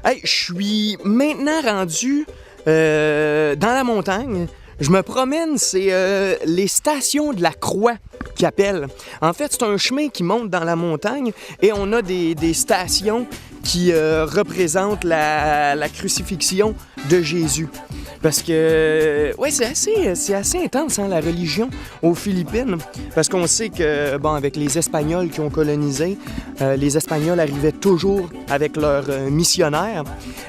Hey, je suis maintenant rendu dans la montagne. Je me promène, c'est les stations de la Croix qui appellent. En fait, c'est un chemin qui monte dans la montagne et on a des stations qui représentent la crucifixion de Jésus. Parce que, ouais, c'est assez intense, hein, la religion aux Philippines. Parce qu'on sait que, bon, avec les Espagnols qui ont colonisé, les Espagnols arrivaient toujours avec leurs missionnaires.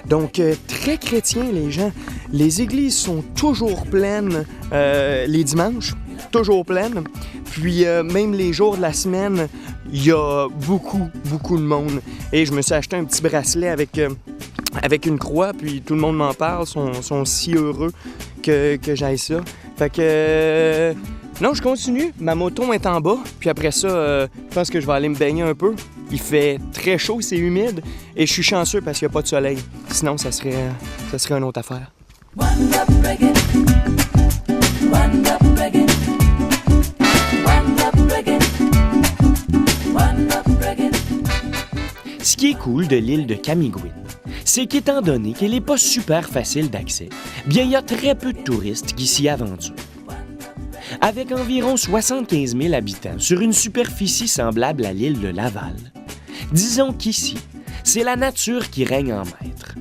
Donc, très chrétiens, les gens. Les églises sont toujours pleines les dimanches, toujours pleines. Puis, même les jours de la semaine, il y a beaucoup de monde. Et je me suis acheté un petit bracelet avec une croix, puis tout le monde m'en parle, sont si heureux que j'aille ça. Fait que... non, je continue. Ma moto est en bas, puis après ça, je pense que je vais aller me baigner un peu. Il fait très chaud, c'est humide, et je suis chanceux parce qu'il n'y a pas de soleil. Sinon, ça serait une autre affaire. Ce qui est cool de l'île de Camiguin, c'est qu'étant donné qu'elle n'est pas super facile d'accès, bien il y a très peu de touristes qui s'y aventurent. Avec environ 75 000 habitants sur une superficie semblable à l'île de Laval, disons qu'ici, c'est la nature qui règne en maître.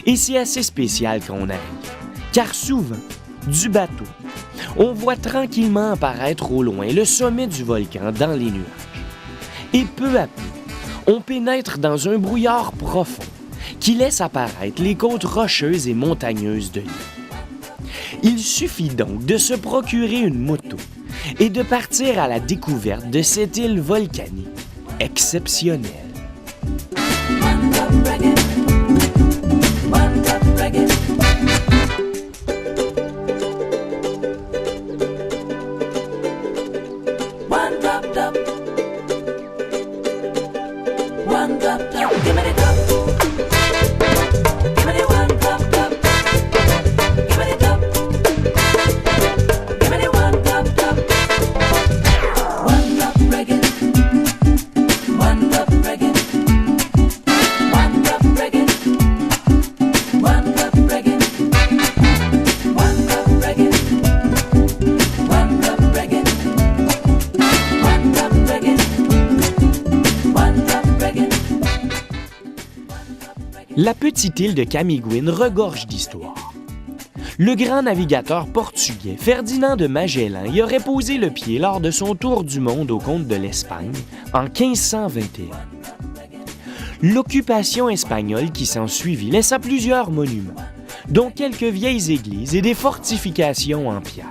Et c'est assez spécial quand on arrive, car souvent, du bateau, on voit tranquillement apparaître au loin le sommet du volcan dans les nuages. Et peu à peu, on pénètre dans un brouillard profond qui laisse apparaître les côtes rocheuses et montagneuses de l'île. Il suffit donc de se procurer une moto et de partir à la découverte de cette île volcanique exceptionnelle. La petite île de Camiguin regorge d'histoire. Le grand navigateur portugais Ferdinand de Magellan y aurait posé le pied lors de son tour du monde au compte de l'Espagne en 1521. L'occupation espagnole qui s'ensuivit laissa plusieurs monuments, dont quelques vieilles églises et des fortifications en pierre.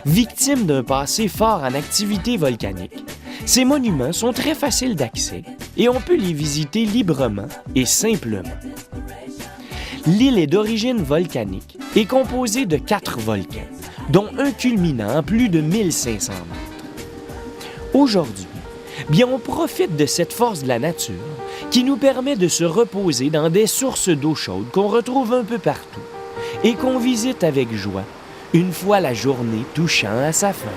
Victimes d'un passé fort en activité volcanique, ces monuments sont très faciles d'accès et on peut les visiter librement et simplement. L'île est d'origine volcanique et composée de 4 volcans, dont un culminant à plus de 1500 mètres. Aujourd'hui, bien on profite de cette force de la nature qui nous permet de se reposer dans des sources d'eau chaude qu'on retrouve un peu partout et qu'on visite avec joie une fois la journée touchant à sa fin.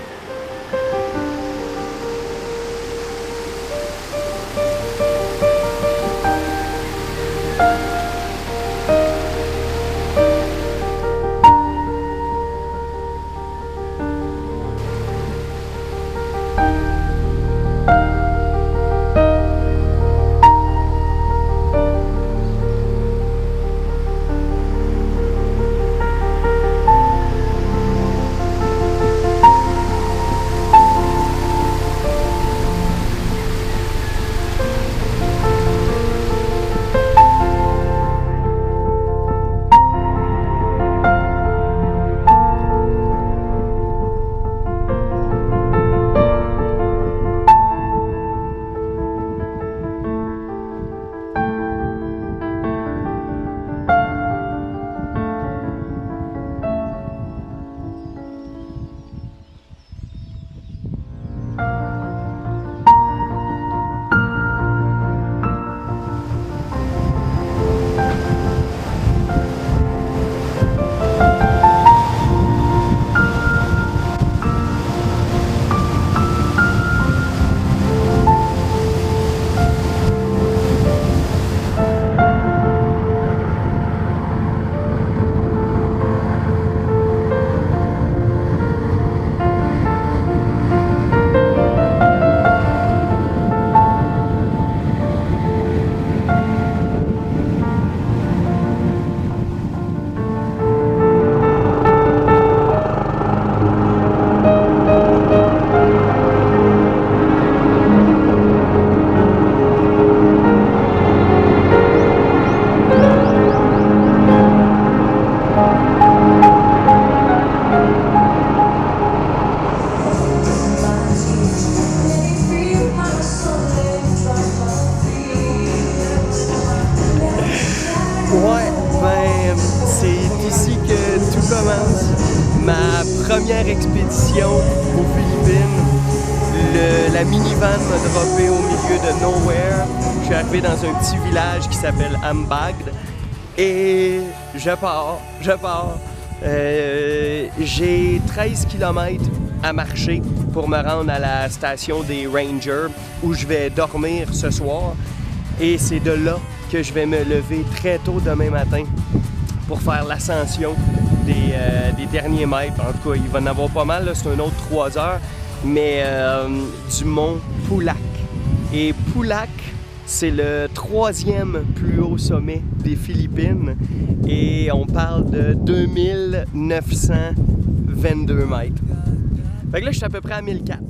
commence ma première expédition aux Philippines. La minivan m'a droppé au milieu de nowhere. Je suis arrivé dans un petit village qui s'appelle Ambagd et je pars. J'ai 13 km à marcher pour me rendre à la station des Rangers où je vais dormir ce soir. Et c'est de là que je vais me lever très tôt demain matin pour faire l'ascension des derniers mètres. En tout cas, il va en avoir pas mal, c'est un autre 3 heures, mais du mont Pulag. Et Pulag, c'est le 3e plus haut sommet des Philippines et on parle de 2922 mètres. Fait que là, je suis à peu près à 1004.